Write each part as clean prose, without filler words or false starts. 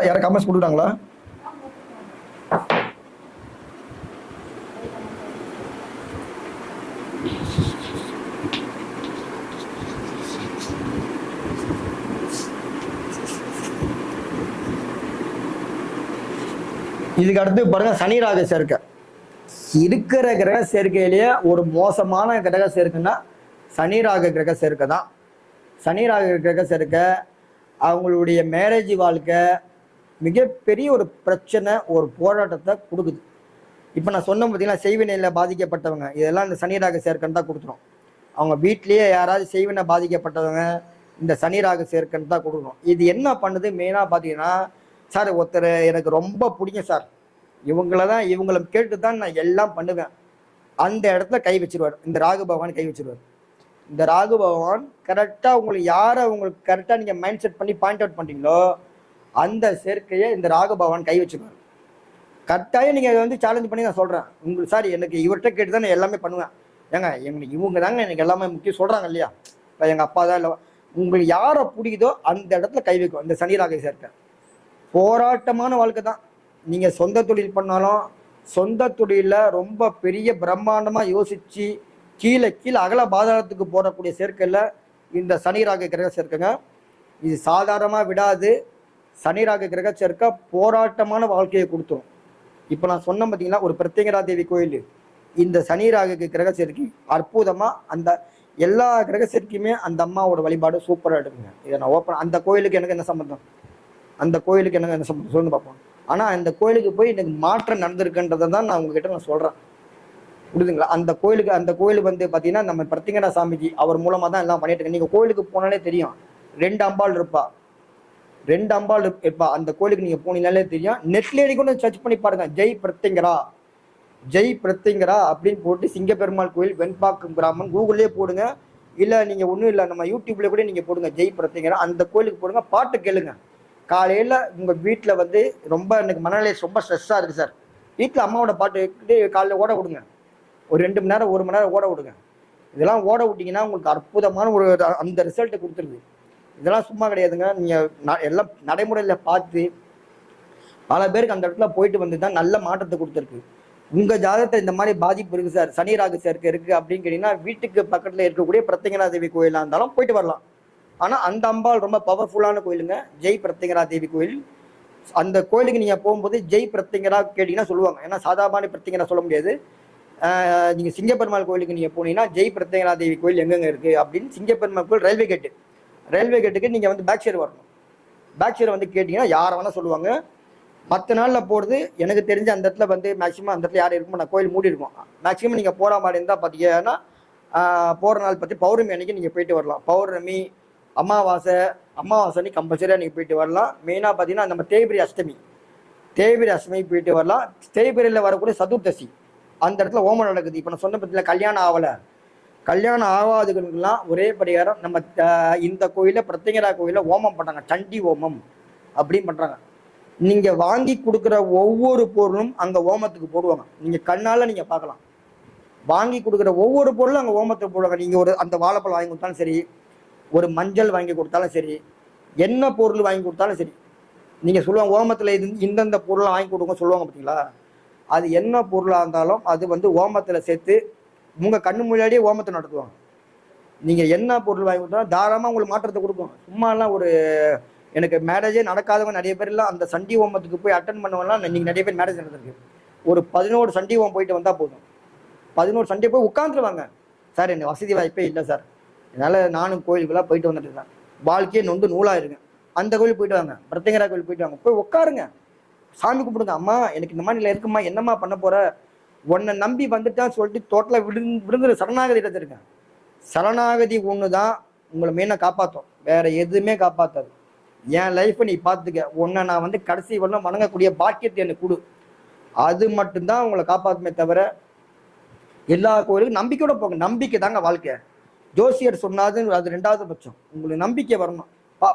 யாரும் கமெண்ட்ஸ் கொடுக்குறாங்களா? இதுக்கு அடுத்து பாருங்க சனி ராகு சேர்க்கை. இருக்கிற கிரக சேர்க்கையிலேயே ஒரு மோசமான கிரக சேர்க்கைன்னா சனி ராகு கிரக சேர்க்கை தான். சனி ராகு கிரக சேர்க்கை அவங்களுடைய மேரேஜ் வாழ்க்கை மிகப்பெரிய ஒரு பிரச்சனை, ஒரு போராட்டத்தை கொடுக்குது. இப்போ நான் சொன்ன பார்த்தீங்கன்னா செய்வினையில் பாதிக்கப்பட்டவங்க இதெல்லாம் இந்த சனி ராகு சேர்க்கைன்னு தான் கொடுத்துரும். அவங்க வீட்லேயே யாராவது செய்வினை பாதிக்கப்பட்டவங்க இந்த சனி ராகு சேர்க்கைன்னு தான் கொடுக்கணும். இது என்ன பண்ணுது மெயினாக பார்த்தீங்கன்னா, சார் ஒருத்தர் எனக்கு ரொம்ப பிடிக்கும் சார், இவங்களை கேட்டு தான் நான் எல்லாம் பண்ணுவேன், அந்த இடத்துல கை வச்சிருவார். இந்த ராகு பகவான் கை வச்சிருவார். இந்த ராகு பகவான் கரெக்டாக உங்களுக்கு யாரை உங்களுக்கு கரெக்டாக நீங்கள் மைண்ட் செட் பண்ணி பாயிண்ட் அவுட் பண்ணுறீங்களோ அந்த சேர்க்கையை இந்த ராகு பகவான் கை வச்சிருவார். கரெக்டாக நீங்கள் வந்து சேலஞ்ச் பண்ணி நான் சொல்கிறேன் உங்களுக்கு, சார் எனக்கு இவர்கிட்ட கேட்டு தான் நான் எல்லாமே பண்ணுவேன். ஏங்க இவங்க தாங்க எனக்கு எல்லாமே முக்கியம் சொல்கிறாங்க இல்லையா, இப்போ எங்கள் அப்பா தான் இல்லை, உங்களுக்கு யாரை பிடிக்குதோ அந்த இடத்துல கை வைக்கும் இந்த சனி ராகு சேர்க்கை. போராட்டமான வாழ்க்கை தான். நீங்கள் சொந்த தொழில் பண்ணாலும் சொந்த தொழிலில் ரொம்ப பெரிய பிரம்மாண்டமாக யோசித்து கீழே அகல பாதாளத்துக்கு போடக்கூடிய சேர்க்கையில் இந்த சனி ராகு கிரக சேர்க்கைங்க. இது சாதாரணமாக விடாது. சனி ராகு கிரக சேர்க்கை போராட்டமான வாழ்க்கையை கொடுத்துரும். இப்போ நான் சொன்னேன் பார்த்தீங்கன்னா, ஒரு பிரத்யங்கரா தேவி கோயில் இந்த சனி ராகு கிரக சேர்க்கை அற்புதமாக அந்த எல்லா கிரக சேர்க்கையுமே அந்த அம்மாவோட வழிபாடு சூப்பராக எடுக்குங்க. இதை நான் ஓப்பன் அந்த கோயிலுக்கு எனக்கு என்ன சம்பந்தம், அந்த கோயிலுக்கு எனக்கு என்ன சம்பந்தம் சொல்லி பார்ப்போம். ஆனால் அந்த கோயிலுக்கு போய் எனக்கு மாற்றம் நடந்திருக்குன்றதை தான் நான் உங்ககிட்ட நான் சொல்கிறேன், புரியுதுங்களா? அந்த கோயிலுக்கு வந்து பார்த்தீங்கன்னா நம்ம பிரத்திங்கரா சாமிஜி அவர் மூலமாக தான் எல்லாம் பண்ணிட்டு இருக்கேன். நீங்கள் கோயிலுக்கு போனாலே தெரியும், 2 அம்பாள் இருப்பா. அந்த கோயிலுக்கு நீங்கள் போனீங்கனாலே தெரியும். நெட்லேயே கூட சர்ச் பண்ணி பாருங்க, ஜெய் பிரத்திங்கரா அப்படின்னு போட்டு சிங்கப்பெருமாள் கோயில் வெண்பாக்கம் கிராமம் கூகுள்லேயே போடுங்க. இல்லை நீங்கள் ஒன்றும் இல்லை நம்ம யூடியூப்லேயே கூட நீங்கள் போடுங்க ஜெய் பிரத்திங்கரா, அந்த கோயிலுக்கு போடுங்க, பாட்டு கேளுங்க. காலையில் உங்கள் வீட்டில் வந்து ரொம்ப எனக்கு மனநிலை ரொம்ப ஸ்ட்ரெஸ்ஸாக இருக்குது சார், வீட்டில் அம்மாவோட பாட்டு காலையில் ஓட விடுங்க, ஒரு 2 மணி நேரம் 1 மணி நேரம் ஓட விடுங்க. இதெல்லாம் ஓட விட்டிங்கன்னா உங்களுக்கு அற்புதமான ஒரு அந்த ரிசல்ட்டை கொடுத்துருது. இதெல்லாம் சும்மா கிடையாதுங்க. நீங்கள் எல்லாம் நடைமுறையில் பார்த்து பல பேருக்கு அந்த இடத்துல போயிட்டு வந்து தான் நல்ல மாற்றத்தை கொடுத்துருக்கு. உங்கள் ஜாதகத்தை இந்த மாதிரி பாதிப்பு இருக்குது சார், சனி ராகு சேர்க்கை இருக்குது அப்படின்னு கேட்டிங்கன்னா வீட்டுக்கு பக்கத்தில் இருக்கக்கூடிய பிரத்யங்கரா தேவி கோயிலாக இருந்தாலும் போயிட்டு வரலாம். ஆனால் அந்த அம்பாள் ரொம்ப பவர்ஃபுல்லான கோயிலுங்க, ஜெய் பிரத்யங்கரா தேவி கோயில். அந்த கோயிலுக்கு நீங்கள் போகும்போது ஜெய் பிரத்யங்கரா கேட்டிங்கன்னா சொல்லுவாங்க, ஏன்னா சாதாரண பிரத்யங்கரா சொல்ல முடியாது. நீங்கள் சிங்கப்பெருமாள் கோயிலுக்கு நீங்கள் போனீங்கன்னா ஜெய் பிரத்யங்கரா தேவி கோயில் எங்கெங்கே இருக்குது அப்படின்னு சிங்கப்பெருமாள் கோயில் ரயில்வே கேட்டுக்கு நீங்கள் வந்து பேக் சைடு வரணும். பேக் சைடு வந்து கேட்டிங்கன்னா யாரை வேணால் சொல்லுவாங்க. மற்ற நாளில் போகிறது எனக்கு தெரிஞ்ச அந்த இடத்துல வந்து மேக்ஸிமம் அந்த இடத்துல யாரும் இருக்குமோ நான் கோயில் மூடி இருக்கும். மேக்ஸிமம் நீங்கள் போகிற மாதிரி இருந்தால் பார்த்தீங்கன்னா போகிற நாள் பற்றி பௌர்ணமி அன்றைக்கி நீங்கள் போயிட்டு வரலாம். பௌர்ணமி, அமாவாசை அன்றைக்கி கம்பல்சரியாக நீங்கள் போயிட்டு வரலாம். மெயினாக பார்த்தீங்கன்னா நம்ம தேய்பிரை அஷ்டமி போயிட்டு வரலாம். தேய்பிரையில் வரக்கூடிய சதுர்தசி அந்த இடத்துல ஓமம் நடக்குது. இப்போ நான் சொன்ன பற்றியில் கல்யாணம் ஆகாதுக்கெல்லாம் ஒரே பரிகாரம், நம்ம இந்த கோயிலில் பிரத்யங்கரா கோயிலில் ஓமம் பண்ணுறாங்க, சண்டி ஓமம் அப்படின்னு பண்ணுறாங்க. நீங்கள் வாங்கி கொடுக்குற ஒவ்வொரு பொருளும் அங்கே ஓமத்துக்கு போடுவாங்க. நீங்கள் கண்ணால் நீங்கள் பார்க்கலாம், வாங்கி கொடுக்குற ஒவ்வொரு பொருளும் அங்கே ஓமத்துக்கு போடுவாங்க. நீங்கள் ஒரு அந்த வாழைப்பழம் வாங்கி கொடுத்தாலும் சரி, ஒரு மஞ்சள் வாங்கி கொடுத்தாலும் சரி, என்ன பொருள் வாங்கி கொடுத்தாலும் சரி, நீங்கள் சொல்லுவாங்க ஓமத்தில் இந்தந்த பொருளை வாங்கி கொடுங்க சொல்லுவாங்க பார்த்தீங்களா, அது என்ன பொருளாக இருந்தாலும் அது வந்து ஓமத்தில் சேர்த்து உங்கள் கண்ணு முன்னாடியே ஓமத்தை நடத்துவாங்க. நீங்கள் என்ன பொருள் வாங்கி கொடுத்தாலும் தாராளமாக உங்களுக்கு மாற்றத்தை கொடுக்கும். சும்மாலாம் ஒரு எனக்கு மேரேஜே நடக்காதவங்க நிறைய பேர் இல்லை, அந்த சண்டி ஓமத்துக்கு போய் அட்டன் பண்ணவங்கலாம் நீங்கள் நிறைய பேர் மேரேஜ் நடந்திருக்கு. ஒரு 11 சண்டி ஓம் போயிட்டு வந்தால் போதும், 11 சண்டே போய் உட்காந்துருவாங்க. சார் எனக்கு வசதி வாய்ப்பே இல்லை சார், அதனால் நானும் கோயிலுக்குலாம் போயிட்டு வந்துட்டு இருக்கேன், வாழ்க்கையே நொந்து நூலாயிருங்க, அந்த கோயில் போயிட்டு வாங்க, பிரத்யங்கரா கோயில் போயிட்டு வாங்க, போய் உட்காருங்க, சாமி கும்பிடுங்க. அம்மா எனக்கு இந்த மாதிரி இருக்குமா, என்னம்மா பண்ண போகிற, உன்னை நம்பி வந்துட்டான்னு சொல்லிட்டு டோட்டலாக விழுந்துரு சரணாகதி எடுத்துருக்கேன். சரணாகதி ஒன்று தான் உங்களை மெயினாக காப்பாற்றும், வேறு எதுவுமே காப்பாற்றாது. என் லைஃப்பை நீ பார்த்துக்க, உன்னை நான் வந்து கடைசி வரலாம் வணங்கக்கூடிய பாக்கியத்தை எனக்கு கொடு, அது மட்டும்தான் உங்களை காப்பாற்றுமே தவிர எல்லா கோயிலுக்கும் நம்பிக்கையோட போங்க. நம்பிக்கை தாங்க வாழ்க்கை. ஜோசியர் சொன்னாது அது 2வது பட்சம், உங்களுக்கு நம்பிக்கை வரணும்.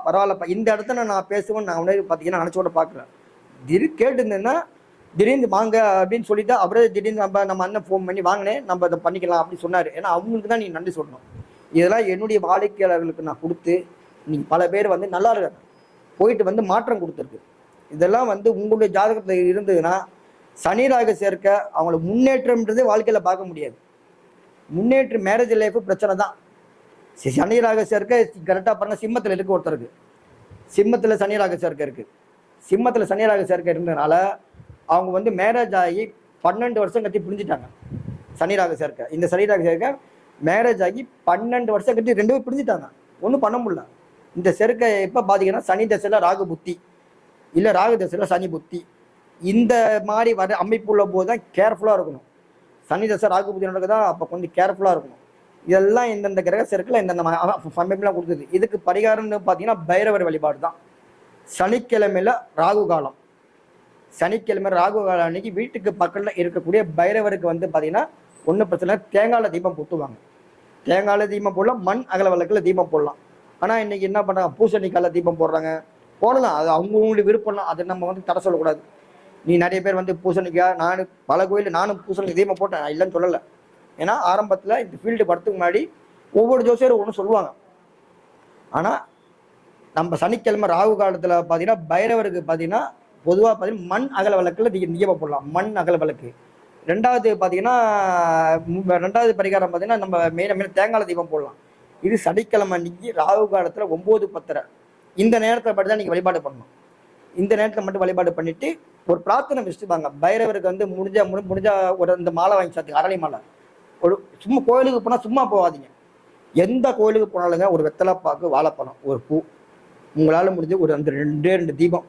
பரவாயில்லப்பா இந்த இடத்துல நான் பேசுவேன், நான் உடனே பார்த்தீங்கன்னா நினச்சோட பார்க்குறேன். கேட்டுருந்தேன்னா திடீர்னு வாங்க அப்படின்னு சொல்லிட்டு அவரே திடீர்னு நம்ம அண்ணன் ஃபோன் பண்ணி வாங்கினேன் நம்ம அதை பண்ணிக்கலாம் அப்படின்னு சொன்னார். ஏன்னா அவங்களுக்கு தான் நீங்கள் நன்றி சொல்லணும். இதெல்லாம் என்னுடைய வாடிக்கையாளர்களுக்கு நான் கொடுத்து நீங்கள் பல பேர் வந்து நல்லா இருக்காங்க, போயிட்டு வந்து மாற்றம் கொடுத்துருக்கு. இதெல்லாம் வந்து உங்களுடைய ஜாதகத்தில் இருந்ததுன்னா சனி ராகு சேர்க்க அவங்களுக்கு முன்னேற்றம்ன்றது வாழ்க்கையில் பார்க்க முடியாது. முன்னேற்றம் மேரேஜ் லைஃப் பிரச்சனை தான். சனி ராகு சேர்க்க கரெக்டாக பாருங்க, சிம்மத்தில் இருக்கு ஒருத்தருக்கு, சிம்மத்தில் சனி ராகு சேர்க்க இருக்கு. சிம்மத்தில் சனி ராகு சேர்க்க இருந்ததுனால அவங்க வந்து மேரேஜ் ஆகி 12 வருஷம் கட்டி பிரிஞ்சுட்டாங்க. சனி ராகு சேர்க்க, இந்த சனி ராகு சேர்க்க மேரேஜ் ஆகி 12 வருஷம் கட்டி 2 பேரும் பிரிஞ்சுட்டாங்க. ஒன்றும் பண்ண முடியல. இந்த செருக்கை எப்போ பாத்தீங்கன்னா சனி தசையில் ராகு புத்தி, இல்லை ராகு தசையில் சனி புத்தி, இந்த மாதிரி வர அமைப்பு உள்ள போது தான் கேர்ஃபுல்லாக இருக்கணும். சனி தசை ராகு புத்தி நடக்குதான், அப்போ கொஞ்சம் கேர்ஃபுல்லாக இருக்கணும். இதெல்லாம் இந்தந்த கிரக செருக்கில் இந்தந்த அமைப்புலாம் கொடுக்குது. இதுக்கு பரிகாரம்னு பார்த்தீங்கன்னா பைரவர் வழிபாடு தான். சனிக்கிழமையில் ராகு காலம், சனிக்கிழமை ராகு காலம் அன்னைக்கு வீட்டுக்கு பக்கத்தில் இருக்கக்கூடிய பைரவருக்கு வந்து பார்த்தீங்கன்னா ஒன்றும் பிரச்சனை, தேங்காயில் தீபம் போட்டுவாங்க. தேங்காயில் தீபம் போடலாம், மண் அகல விளக்கில் தீபம் போடலாம். ஆனால் இன்னைக்கு என்ன பண்ணுறாங்க, பூசணிக்காயில் தீபம் போடுறாங்க. போடலாம், அது அவங்களுடைய விருப்பம், அதை நம்ம வந்து தடை சொல்லக்கூடாது. நீ நிறைய பேர் வந்து பூசணிக்காய், நானும் பல கோயில் நானும் பூசணிக்காய் தீபம் போட்டேன், நான் இல்லைன்னு சொல்லலை. ஏன்னா ஆரம்பத்தில் இந்த ஃபீல்டு படத்துக்கு முன்னாடி ஒவ்வொரு ஜோசியரும் ஒன்று சொல்லுவாங்க. ஆனால் நம்ம சனிக்கிழமை ராகு காலத்தில் பார்த்தீங்கன்னா பைரவருக்கு பார்த்தீங்கன்னா பொதுவாக பார்த்தீங்கன்னா மண் அகல விளக்கில் தீபம் போடலாம், மண் அகல விளக்கு. ரெண்டாவது பார்த்தீங்கன்னா ரெண்டாவது பரிகாரம் பார்த்தீங்கன்னா நம்ம மெயினாக தேங்காய் தீபம் போடலாம். இது சனிக்கிழமை அன்னைக்கு ராகு காலத்தில் 9:10 இந்த நேரத்தை பற்றி தான் நீங்கள் வழிபாடு பண்ணணும். இந்த நேரத்தில் மட்டும் வழிபாடு பண்ணிட்டு ஒரு பிரார்த்தனை வச்சுப்பாங்க. பைரவருக்கு வந்து முடிஞ்சா ஒரு இந்த மாலை வாங்கி சாத்துங்க, அரளி மாலை. ஒரு சும்மா கோயிலுக்கு போனால் சும்மா போகாதீங்க. எந்த கோயிலுக்கு போனாலுங்க ஒரு வெத்தலை பாக்கு, வாழைப்பழம், ஒரு பூ, உங்களால் முடிஞ்சு ஒரு அந்த 2 தீபம்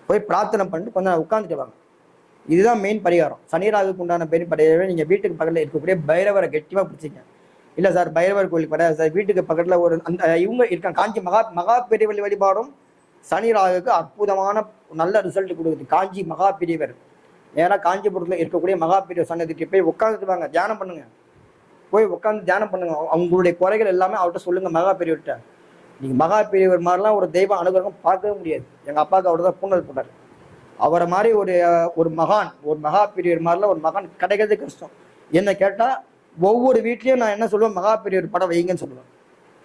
போய் பிரார்த்தனை பண்ணிட்டு கொஞ்சம் உட்காந்துட்டு வாங்க. இதுதான் மெயின் பரிகாரம். சனி ராகுக்கு உண்டான பெரிய பரிகாரம். நீங்கள் வீட்டுக்கு பக்கத்தில் இருக்கக்கூடிய பைரவரை கெட்டியாக பிடிச்சிங்க. இல்லை சார் பைரவர் கோயிலுக்கு கிடையாது சார், வீட்டுக்கு பக்கத்தில் ஒரு அந்த இவங்க இருக்காங்க, காஞ்சி மகா பெரியவர் வழிபாடும் சனி ராகுக்கு அற்புதமான நல்ல ரிசல்ட் கொடுக்குது. காஞ்சி மகா பெரியவர், நேராக காஞ்சிபுரத்தில் இருக்கக்கூடிய மகா பெரியவர் சன்னதிக்கு போய் உட்காந்துட்டு வாங்க, தியானம் பண்ணுங்க. போய் உட்காந்து தியானம் பண்ணுங்க. அவங்களுடைய குறைகள் எல்லாமே அவர்கிட்ட சொல்லுங்க. மகா பெரியவர்கிட்ட நீங்கள் மகா பெரியவர் மாதிரிலாம் ஒரு தெய்வ அனுகிரகம் பார்க்கவே முடியாது. எங்கள் அப்பாவுக்கு அவர் தான் பூனல் போட்டார். அவரை மாதிரி ஒரு மகான், ஒரு மகா பெரியவர் மாதிரிலாம் ஒரு மகான் கிடைக்கிறது கஷ்டம். என்ன கேட்டால் ஒவ்வொரு வீட்லேயும் நான் என்ன சொல்லுவேன், மகா பெரியவர் படம் வைங்கன்னு சொல்லுவேன்.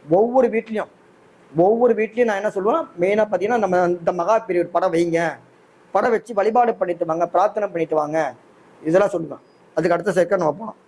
ஒவ்வொரு வீட்லேயும் நான் என்ன சொல்லுவேன், மெயினாக பார்த்தீங்கன்னா நம்ம இந்த மகா பெரியவர் படம் வைங்க, படம் வச்சு வழிபாடு பண்ணிட்டு வாங்க, பிரார்த்தனை பண்ணிட்டு வாங்க, இதெல்லாம் சொல்லுவேன். அதுக்கு அடுத்த சேர்க்க நம்ம போனோம்.